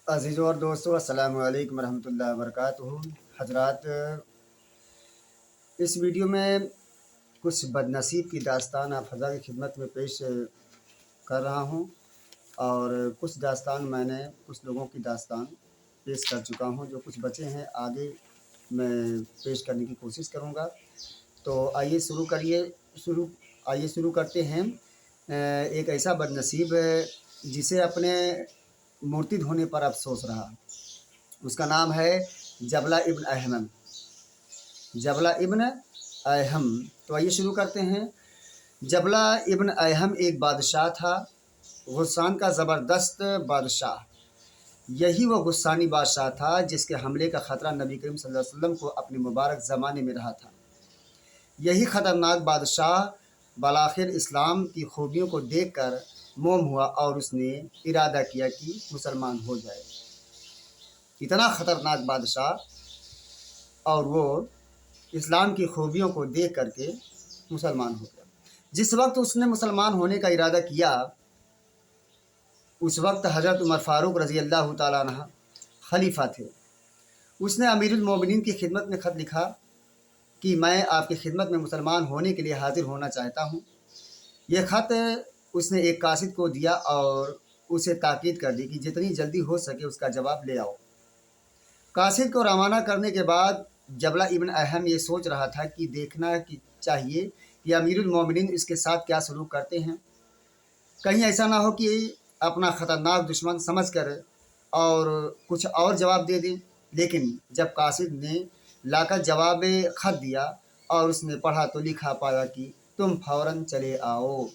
अज़ीज़ों और दोस्तों, अस्सलामु अलैकुम रहमतुल्लाहि व बरकातुहू। हज़रात, इस वीडियो में कुछ बदनसीब की दास्तान आप फ़ज़ा की खिदमत में पेश कर रहा हूँ और कुछ दास्तान मैंने कुछ लोगों की दास्तान पेश कर चुका हूँ। जो कुछ बचे हैं आगे मैं पेश करने की कोशिश करूँगा। तो आइए शुरू करते हैं। एक ऐसा बदनसीब जिसे अपने मूर्ति धोने पर अफसोस रहा, उसका नाम है जबला इब्न अहम। जबला इब्न अहम। तो आइए शुरू करते हैं। जबला इब्न अहम एक बादशाह था, गुस्सान का ज़बरदस्त बादशाह। यही वो गुस्सानी बादशाह था जिसके हमले का ख़तरा नबी करीम सल्लल्लाहु अलैहि वसल्लम को अपने मुबारक ज़माने में रहा था। यही ख़तरनाक बादशाह बालाखिर इस्लाम की खूबियों को देखकर मोम हुआ और उसने इरादा किया कि मुसलमान हो जाए। इतना ख़तरनाक बादशाह और वो इस्लाम की खूबियों को देख करके मुसलमान हो गया। जिस वक्त उसने मुसलमान होने का इरादा किया, उस वक्त हज़रत उमर फ़ारूक रज़ी अल्लाह ताला अन्हु खलीफा थे। उसने अमीरुल मोमिनीन की खिदमत में ख़त लिखा कि मैं आपकी खिदमत में मुसलमान होने के लिए हाजिर होना चाहता हूँ। यह ख़त उसने एक कासिद को दिया और उसे ताकीद कर दी कि जितनी जल्दी हो सके उसका जवाब ले आओ। कासिद को रवाना करने के बाद जबला इब्न अहम ये सोच रहा था कि देखना कि चाहिए कि अमीरुल मोमिनीन इसके साथ क्या सलूक करते हैं। कहीं ऐसा ना हो कि अपना ख़तरनाक दुश्मन समझकर और कुछ और जवाब दे दें। लेकिन जब कासिद ने लाकर जवाब ख़त दिया और उसने पढ़ा तो लिखा पाया कि तुम फ़ौरन चले आओ,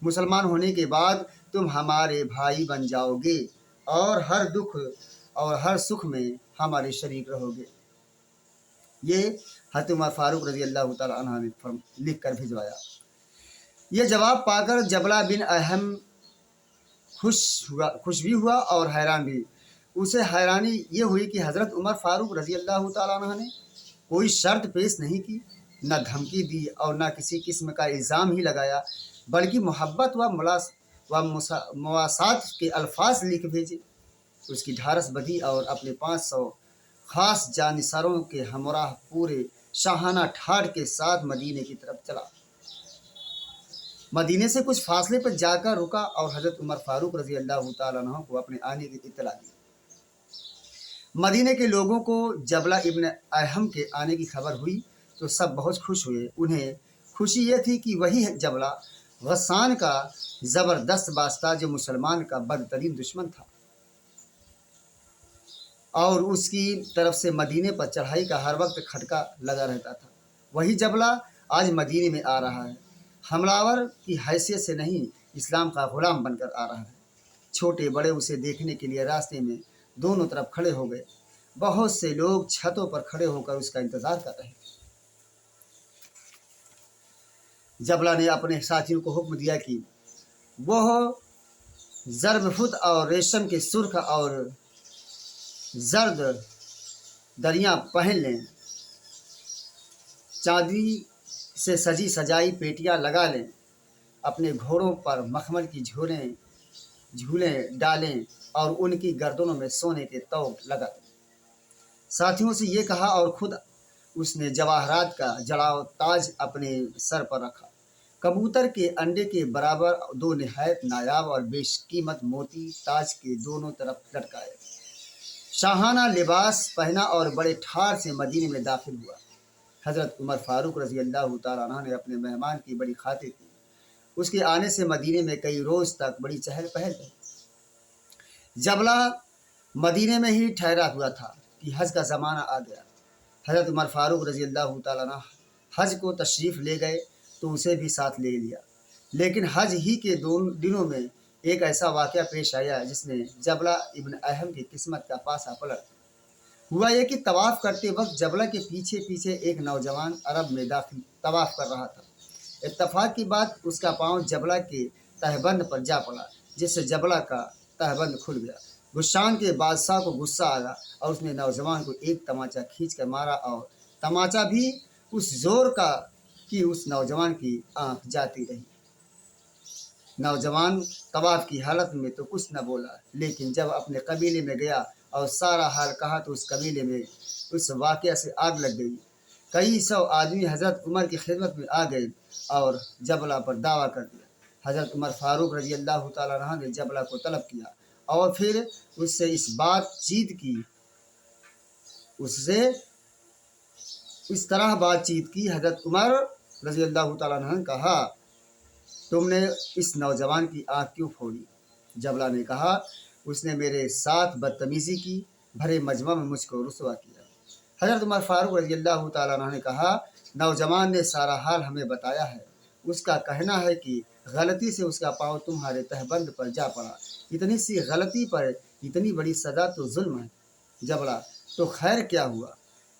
मुसलमान होने के बाद तुम हमारे भाई बन जाओगे और हर दुख और हर सुख में हमारे शरीक रहोगे। ये हज़रत उमर फ़ारूक रज़ी अल्लाह ताला अन्हु ने लिख कर भिजवाया। ये जवाब पाकर जबला बिन अहम खुश भी हुआ और हैरान भी। उसे हैरानी ये हुई कि हज़रत उमर फ़ारूक रज़ी अल्लाह ताला अन्हु ने कोई शर्त पेश नहीं की, न धमकी दी और न किसी किस्म का इल्ज़ाम ही लगाया, बल्कि मोहब्बत व मुवासात के अल्फाज लिख भेजे। उसकी ढारस बधी और अपने 500 ख़ास जानिसारों के हमराह पूरे शाहाना ठाठ के साथ मदीने की तरफ चला। मदीने से कुछ फासले पर जाकर रुका और हज़रत उमर फ़ारूक रज़ी अल्लाह ताला अन्हु को अपने आने की इत्तला दी। मदीने के लोगों को जबला इब्न अहम के आने की खबर हुई तो सब बहुत खुश हुए। उन्हें खुशी ये थी कि वही जबला गस्सान का ज़बरदस्त बादशाह जो मुसलमान का बदतरीन दुश्मन था और उसकी तरफ से मदीने पर चढ़ाई का हर वक्त खटका लगा रहता था, वही जबला आज मदीने में आ रहा है। हमलावर की हैसियत से नहीं, इस्लाम का ग़ुलाम बनकर आ रहा है। छोटे बड़े उसे देखने के लिए रास्ते में दोनों तरफ खड़े हो गए। बहुत से लोग छतों पर खड़े होकर उसका इंतज़ार कर रहे। जबला ने अपने साथियों को हुक्म दिया कि वह ज़रबफुत और रेशम के सुर्ख और जर्द दरियाँ पहन लें, चांदी से सजी सजाई पेटियाँ लगा लें, अपने घोड़ों पर मखमल की झूलें डालें और उनकी गर्दनों में सोने के तौल लगा दें। साथियों से ये कहा और खुद उसने जवाहरात का जड़ाव ताज अपने सर पर रखा। कबूतर के अंडे के बराबर 2 निहायत नायाब और बेशकीमत मोती ताज के दोनों तरफ लटकाए, शाहाना लिबास पहना और बड़े ठार से मदीने में दाखिल हुआ। हज़रत उमर फ़ारूक रज़ी अल्लाह ताला अन्हु ने अपने मेहमान की बड़ी खातिर की। उसके आने से मदीने में कई रोज़ तक बड़ी चहल पहल रही। जबला मदीने में ही ठहरा हुआ था कि हज का ज़माना आ गया। हज़रत उमर फ़ारूक रज़ी अल्लाह ताला अन्हु हज को तशरीफ़ ले गए तो उसे भी साथ ले लिया। लेकिन हज ही के 2 दिनों में एक ऐसा वाक़या पेश आया जिसने जबला इब्न अहम की किस्मत का पासा पलट दिया। हुआ ये कि तवाफ़ करते वक्त जबला के पीछे पीछे एक नौजवान अरब में दाखिल तवाफ़ कर रहा था। इत्तफाक की बात, उसका पाँव जबला के तहबंद पर जा पड़ा, जिससे जबला का तहबंद खुल गया। गुस्सान के बादशाह को गुस्सा आया और उसने नौजवान को एक तमाचा खींच कर मारा और तमाचा भी उस जोर का कि उस नौजवान की आँख जाती रही। नौजवान तवाफ की हालत में तो कुछ न बोला, लेकिन जब अपने कबीले में गया और सारा हाल कहा तो उस कबीले में उस वाक़या से आग लग गई। कई सौ आदमी हज़रत उमर की खिदमत में आ गए और जबला पर दावा कर दिया। हज़रत उमर फ़ारूक रज़ी अल्लाह तआला अन्हु ने जबला को तलब किया और फिर उससे इस बातचीत की, उससे इस तरह बातचीत की। हज़रत उमर रज़ी अल्लाह तआला अन्हु ने कहा, तुमने इस नौजवान की आँख क्यों फोड़ी? जबला ने कहा, उसने मेरे साथ बदतमीज़ी की, भरे मजमा में मुझको रुसवा किया। हज़रत उमर फ़ारूक रज़ी अल्लाह तआला अन्हु ने कहा, नौजवान ने सारा हाल हमें बताया है। उसका कहना है कि गलती से उसका पाँव तुम्हारे तहबंद पर जा पड़ा। इतनी सी गलती पर इतनी बड़ी सज़ा तो जुल्म है। जबला, तो खैर क्या हुआ?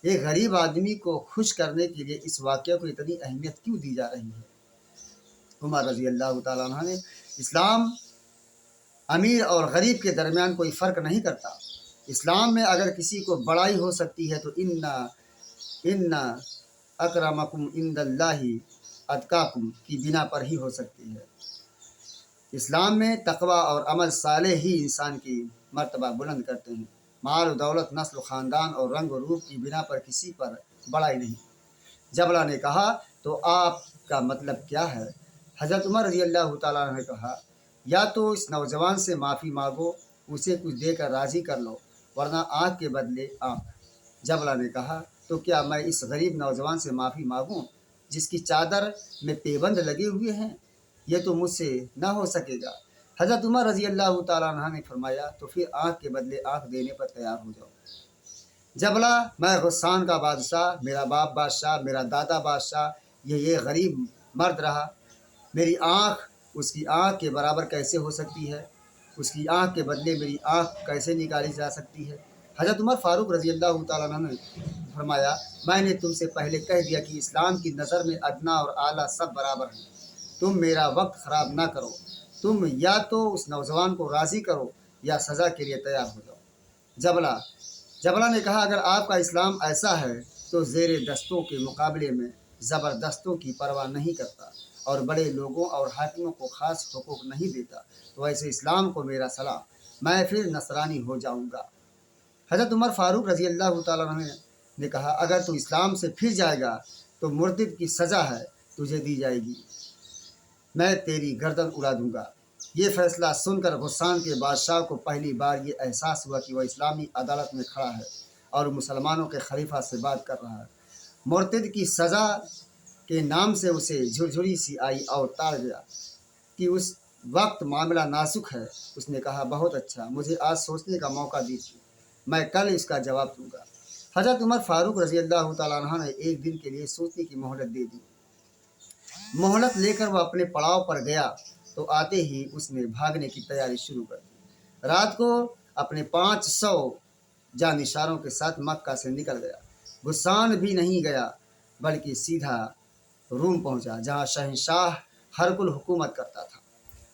एक गरीब आदमी को खुश करने के लिए इस वाक़या को इतनी अहमियत क्यों दी जा रही है? उमर रज़ी अल्लाह तआला अन्हु ने, इस्लाम अमीर और गरीब के दरमियान कोई फ़र्क नहीं करता। इस्लाम में अगर किसी को बड़ाई हो सकती है तो इन्ना अकरमकुम इंदल्लाहि अतकाकुम की बिना पर ही हो सकती है। इस्लाम में तकवा और अमल साले ही इंसान की मर्तबा बुलंद करते हैं। माल और दौलत, नस्ल, ख़ानदान और रंग और रूप की बिना पर किसी पर बड़ाई नहीं। जबला ने कहा, तो आपका मतलब क्या है? हज़रत उमर रज़ी अल्लाह तआला ने कहा, या तो इस नौजवान से माफ़ी मांगो, उसे कुछ देकर राज़ी कर लो, वरना आँख के बदले आँख। जबला ने कहा, तो क्या मैं इस गरीब नौजवान से माफ़ी मांगूं जिसकी चादर में पेबंद लगे हुए हैं? ये तो मुझसे ना हो सकेगा। हज़रत उमर रज़ी अल्लाह तआला अन्हु ने फरमाया, तो फिर आँख के बदले आँख देने पर तैयार हो जाओ। जबला, मैं गुस्सान का बादशाह, मेरा बाप बादशाह, मेरा दादा बादशाह, ये गरीब मर्द रहा। मेरी आँख उसकी आँख के बराबर कैसे हो सकती है? उसकी आँख के बदले मेरी आँख कैसे निकाली जा सकती है? हज़रत उमर फ़ारूक रज़ी अल्लाह तआला अन्हु ने फरमाया, मैंने तुमसे पहले कह दिया कि इस्लाम की नज़र में अदना और आला सब बराबर हैं। तुम मेरा वक्त ख़राब ना करो। तुम या तो उस नौजवान को राज़ी करो या सज़ा के लिए तैयार हो जाओ। जबला जबला ने कहा, अगर आपका इस्लाम ऐसा है तो ज़ेरे दस्तों के मुकाबले में ज़बरदस्तों की परवाह नहीं करता और बड़े लोगों और हाकिमों को ख़ास हुकूक नहीं देता, तो ऐसे इस्लाम को मेरा सलाम, मैं फिर नसरानी हो जाऊँगा। हज़रत उमर फ़ारूक रज़ी अल्लाह तआला अन्हु ने कहा, अगर तू इस्लाम से फिर जाएगा तो मुर्तिद की सज़ा है, तुझे दी जाएगी, मैं तेरी गर्दन उड़ा दूँगा। ये फ़ैसला सुनकर गुस्सान के बादशाह को पहली बार ये एहसास हुआ कि वह इस्लामी अदालत में खड़ा है और मुसलमानों के खलीफा से बात कर रहा है। मुर्तिद की सज़ा के नाम से उसे झुरझुरी सी आई और ताड़ गया कि उस वक्त मामला नाजुक है। उसने कहा, बहुत अच्छा, मुझे आज सोचने का मौका दीजिए, मैं कल इसका जवाब दूंगा। हज़रत उमर फ़ारूक रज़ी अल्लाह तआला अन्हु ने एक दिन के लिए सोचने की मोहलत दे दी। मोहलत लेकर वह अपने पड़ाव पर गया तो आते ही उसने भागने की तैयारी शुरू कर दी। रात को अपने 500 जानिशारों के साथ मक्का से निकल गया। गुस्सान भी नहीं गया बल्कि सीधा रूम पहुंचा, जहां शहंशाह हरकुल हुकूमत करता था।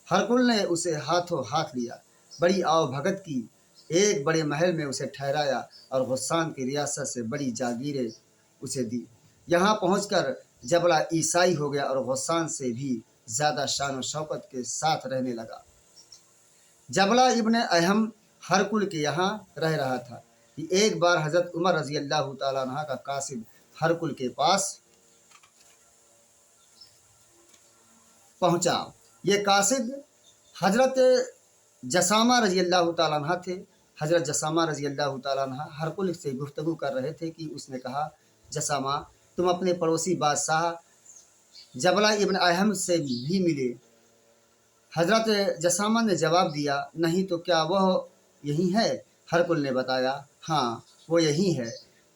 हरकुल ने उसे हाथों हाथ लिया, बड़ी आवभगत की, एक बड़े महल में उसे ठहराया और गुस्सान की रियासत से बड़ी जागीरें उसे दी। यहाँ पहुंचकर जबला ईसाई हो गया और गुस्सान से भी ज़्यादा शान और शौकत के साथ रहने लगा। जबला इब्न अहम हरकुल के यहाँ रह रहा था कि एक बार हज़रत उमर रज़ी अल्लाह तआला अन्हु का कासिद हरकुल के पास पहुँचा। ये कासिद हज़रत जसामा रज़ी अल्लाह तआला अन्हा थे। हज़रत जसामा रज़ी अल्लाह तआला अन्हा हरकुल से गुफ्तगू कर रहे थे कि उसने कहा, जसामा, तुम अपने पड़ोसी बादशाह जबला इब्न अहम से भी मिले? हज़रत जसामा ने जवाब दिया, नहीं तो क्या वह यही है? हरकुल ने बताया, हाँ वो यही है,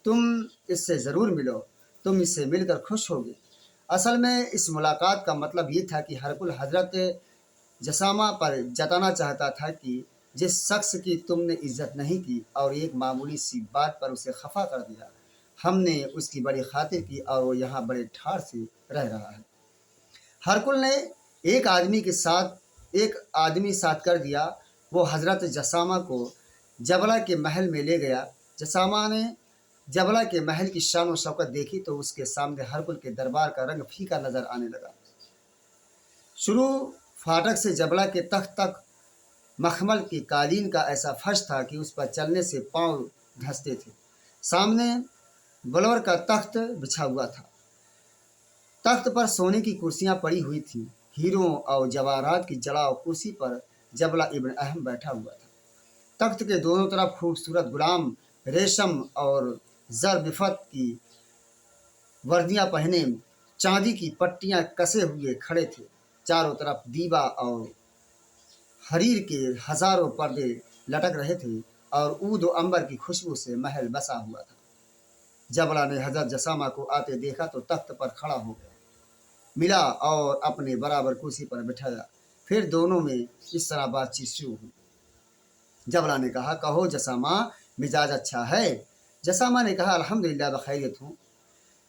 तुम इससे ज़रूर मिलो, तुम इससे मिलकर खुश होगे। असल में इस मुलाकात का मतलब ये था कि हरकुल हज़रत जसामा पर जताना चाहता था कि जिस शख्स की तुमने इज्जत नहीं की और एक मामूली सी बात पर उसे खफा कर दिया, हमने उसकी बड़ी खातिर की और वो यहाँ बड़े ठाड़ से रह रहा है। हरकुल ने एक आदमी साथ कर दिया। वो हज़रत जसामा को जबला के महल में ले गया। जसामा ने जबला के महल की शान और शौकत देखी तो उसके सामने हरकुल के दरबार का रंग फीका नज़र आने लगा। शुरू फाटक से जबला के तख्त तक मखमल की कालीन का ऐसा फर्श था कि उस पर चलने से पांव धंसते थे। सामने बलवर का तख्त बिछा हुआ था। तख्त पर सोने की कुर्सियां पड़ी हुई थीं। हीरों और जवाहरात की जड़ाव कुर्सी पर जबला इब्न अहम बैठा हुआ था। तख्त के दोनों तरफ खूबसूरत गुलाम रेशम और जरबिफत की वर्दियां पहने चांदी की पट्टियां कसे हुए खड़े थे। चारों तरफ दीवा और हरीर के हजारों पर्दे लटक रहे थे और ऊद व अंबर की खुशबू से महल बसा हुआ था। जबला ने हजरत जसामा को आते देखा तो तख्त पर खड़ा हो गया, मिला और अपने बराबर कुर्सी पर बिठाया। फिर दोनों में इस तरह बातचीत शुरू हुई। जबला ने कहा, कहो जसामा, मिजाज अच्छा है? जसामा ने कहा, अल्हम्दुलिल्लाह बखैरियत हूँ।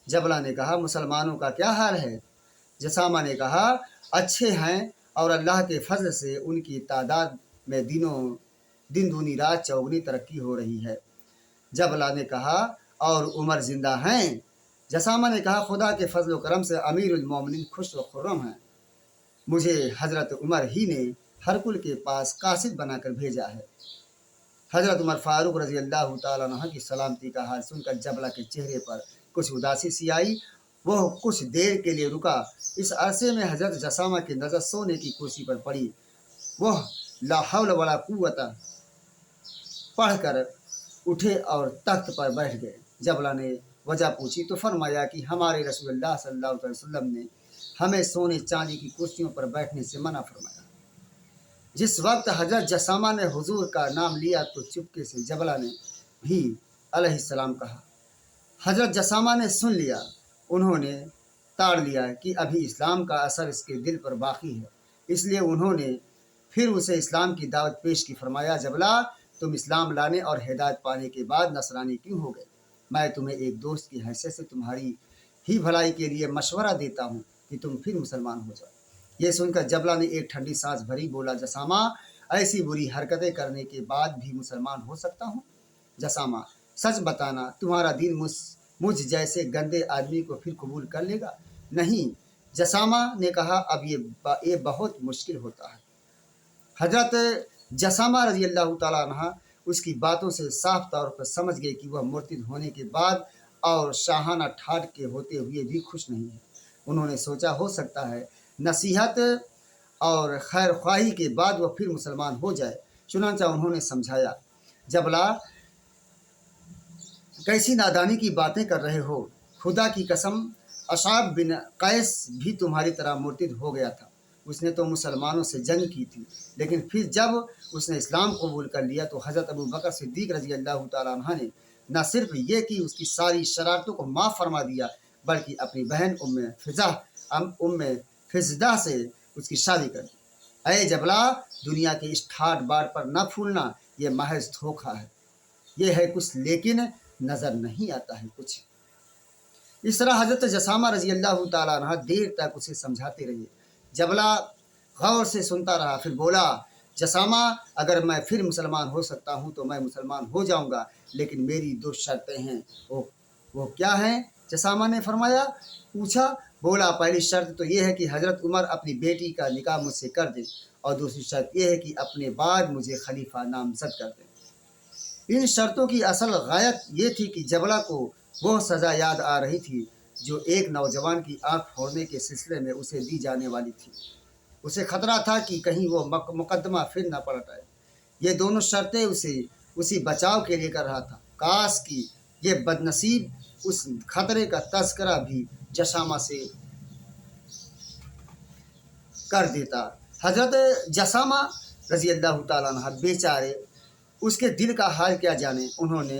जबला ने कहा, मुसलमानों का क्या हाल है? जसामा ने कहा, अच्छे हैं और अल्लाह के फजल से उनकी तादाद में दिन दूनी रात चौगुनी तरक्की हो रही है। जबला ने कहा, और उमर जिंदा हैं? जसामा ने कहा, खुदा के फजल करम से अमीरुल मोमिनीन खुश व खुर्रम हैं। मुझे हजरत उमर ही ने हरकुल के पास कासिद बनाकर भेजा है। हजरत उमर फारूक रजी अल्लाह तआला अन्हु की सलामती का हाल सुनकर जबला के चेहरे पर कुछ उदासी सी आई। वह कुछ देर के लिए रुका। इस अरसे में हजरत जसामा की नज़र सोने की कुर्सी पर पड़ी। वह ला हौल वला कुव्वत पढ़कर उठे और तख्त पर बैठ गए। जबला ने वजह पूछी तो फरमाया कि हमारे रसूलुल्लाह सल्लल्लाहु अलैहि वसल्लम ने हमें सोने चांदी की कुर्सियों पर बैठने से मना फरमाया। जिस वक्त हजरत जसामा ने हुजूर का नाम लिया तो चुपके से जबला ने भी अलैहिस्सलाम कहा। हजरत जसामा ने सुन लिया। उन्होंने ताड़ लिया कि अभी इस्लाम का असर इसके दिल पर बाकी है, इसलिए उन्होंने फिर उसे इस्लाम की दावत पेश की। फरमाया, जबला, तुम इस्लाम लाने और हिदायत पाने के बाद नसरानी क्यों हो गए? मैं तुम्हें एक दोस्त की हैसियत से तुम्हारी ही भलाई के लिए मशवरा देता हूँ कि तुम फिर मुसलमान हो जाओ। ये सुनकर जबला ने एक ठंडी सांस भरी। बोला, जसामा, ऐसी बुरी हरकतें करने के बाद भी मुसलमान हो सकता हूँ? जसामा, सच बताना, तुम्हारा दीन मुझ जैसे गंदे आदमी को फिर कबूल कर लेगा? नहीं। जसामा ने कहा, अब ये बहुत मुश्किल होता है। हजरत जसामा रजी अल्लाह तआला अन्हा उसकी बातों से साफ तौर पर समझ गए कि वह मुर्तिद होने के बाद और शाहाना ठाट के होते हुए भी खुश नहीं है। उन्होंने सोचा, हो सकता है नसीहत और खैर ख्वाही के बाद वह फिर मुसलमान हो जाए। चुनांचा उन्होंने समझाया, जबला, कैसी नादानी की बातें कर रहे हो? खुदा की कसम, अशाब बिन कैस भी तुम्हारी तरह मुर्तिद हो गया था। उसने तो मुसलमानों से जंग की थी, लेकिन फिर जब उसने इस्लाम कबूल कर लिया तो हज़रत अबू बकर सिद्दीक रजी अल्लाह तआला अन्हु ने न सिर्फ ये कि उसकी सारी शरारतों को माफ़ फरमा दिया, बल्कि अपनी बहन उम्मे फिज़दा से उसकी शादी कर दी। अय जबला, दुनिया के इस ठाट बाट पर न फूलना, ये महज धोखा है। ये है कुछ, लेकिन नज़र नहीं आता है कुछ। इस तरह हजरत जसामा रजी अल्लाह तआला अन्हु देर तक उसे समझाते रहे। जबला गौर से सुनता रहा। फिर बोला, जसामा, अगर मैं फिर मुसलमान हो सकता हूँ तो मैं मुसलमान हो जाऊँगा, लेकिन मेरी दो शर्तें हैं। वो क्या हैं? जसामा ने पूछा। बोला, पहली शर्त तो ये है कि हज़रत उमर अपनी बेटी का निकाह मुझसे कर दें, और दूसरी शर्त यह है कि अपने बाद मुझे खलीफा नामज़द कर दें। इन शर्तों की असल गायत ये थी कि जबला को वह सज़ा याद आ रही थी जो एक नौजवान की आंख फोड़ने के सिलसिले में उसे दी जाने वाली थी। उसे खतरा था कि कहीं वो मुकदमा फिर न पलट आए। ये दोनों शर्तें उसे उसी बचाव के लिए कर रहा था। काश कि ये बदनसीब उस खतरे का तज़किरा भी जसामा से कर देता। हजरत जसामा रजी अल्लाह तआला अन्हु बेचारे, उसके दिल का हाल क्या जाने। उन्होंने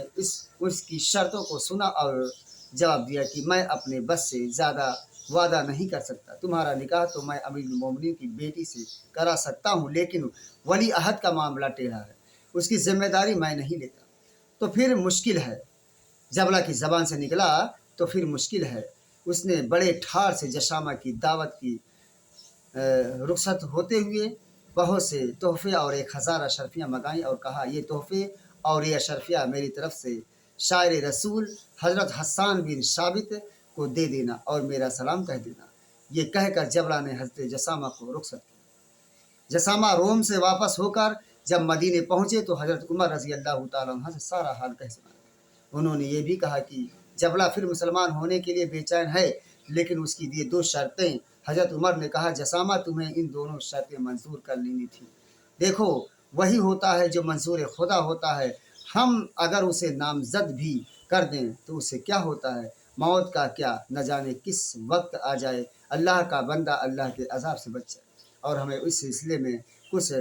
उसकी शर्तों को सुना और जवाब दिया कि मैं अपने बस से ज़्यादा वादा नहीं कर सकता। तुम्हारा निकाह तो मैं अमीरुल मोमिनीन की बेटी से करा सकता हूँ, लेकिन वली अहद का मामला टेढ़ा है, उसकी जिम्मेदारी मैं नहीं लेता। तो फिर मुश्किल है। जबला की ज़बान से निकला, तो फिर मुश्किल है। उसने बड़े ठार से जसामा की दावत की रुखसत होते हुए बहुत से तोहफे और 1000 अशरफियाँ मंगाई और कहा, ये तोहफे और ये अशरफियाँ मेरी तरफ से शायर रसूल हज़रत हस्सान बिन साबित को दे देना और मेरा सलाम कह देना। ये कहकर जबला ने हज़रत जसामा को रुखसत किया। जसामा रोम से वापस होकर जब मदीने पहुँचे तो हज़रत उमर रज़ी अल्लाह ताला अन्हु से सारा हाल कह सुनाया। उन्होंने ये भी कहा कि जबला फिर मुसलमान होने के लिए बेचैन है, लेकिन उसकी ये दो शर्तें। हज़रत उमर ने कहा, जसामा तुम्हें इन दोनों शर्तें मंजूर कर लेनी थी। देखो, वही होता है जो मंजूर खुदा होता है। हम अगर उसे नामजद भी कर दें तो उससे क्या होता है? मौत का क्या, न जाने किस वक्त आ जाए। अल्लाह का बंदा अल्लाह के अजाब से बच जाए और हमें इस सिलसिले में कुछ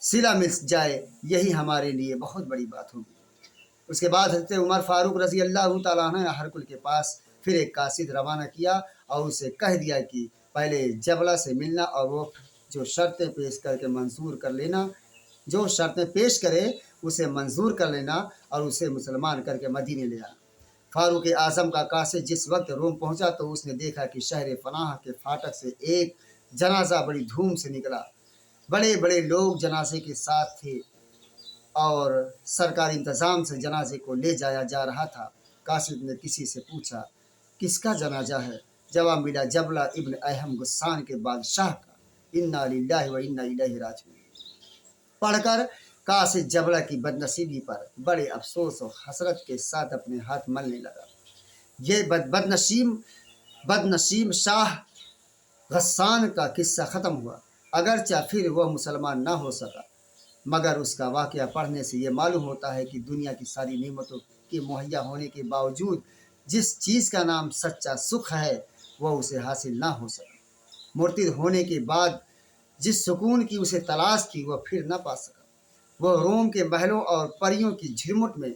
सिला मिल जाए, यही हमारे लिए बहुत बड़ी बात होगी। उसके बाद हज़रत उमर फारूक रज़ी अल्लाह ताला अन्हु ने हरकुल के पास फिर एक कासिद रवाना किया और उसे कह दिया कि पहले जबला से मिलना और वो जो शर्तें पेश करके मंजूर कर लेना, जो शर्तें पेश करे उसे मंजूर कर लेना और उसे मुसलमान करके मदीने ले आना। फारूक आज़म का कासिद जिस वक्त रोम पहुंचा तो उसने देखा कि शहर फनाह के फाटक से एक जनाजा बड़ी धूम से निकला। बड़े बड़े लोग जनाजे के साथ थे और सरकारी इंतज़ाम से जनाजे को ले जाया जा रहा था। कासिद ने किसी से पूछा, किसका जनाजा है? जवाब मिला, जबला इब्न अहम गुस्सान के बादशाह का। इन्ना लिल्लाहि व इन्ना इलैहि राजिऊन पढ़कर कासिद जबला की बदनसीबी पर बड़े अफसोस और हसरत के साथ अपने हाथ मलने लगा। ये बदनसीब शाह गस्सान का किस्सा ख़त्म हुआ। अगरचा फिर वह मुसलमान ना हो सका, मगर उसका वाक़या पढ़ने से ये मालूम होता है कि दुनिया की सारी नेमतों के मुहैया होने के बावजूद जिस चीज़ का नाम सच्चा सुख है वह उसे हासिल ना हो सका। मुर्तिद होने के बाद जिस सुकून की उसे तलाश थी वह फिर न पा सका। वह रोम के महलों और परियों की झिरमुट में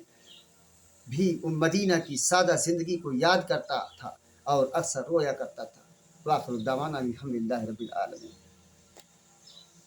भी उन मदीना की सादा ज़िंदगी को याद करता था और अक्सर रोया करता था। वाखिर दावाना अल्हम्दुलिल्लाहि रब्बिल आलमीन।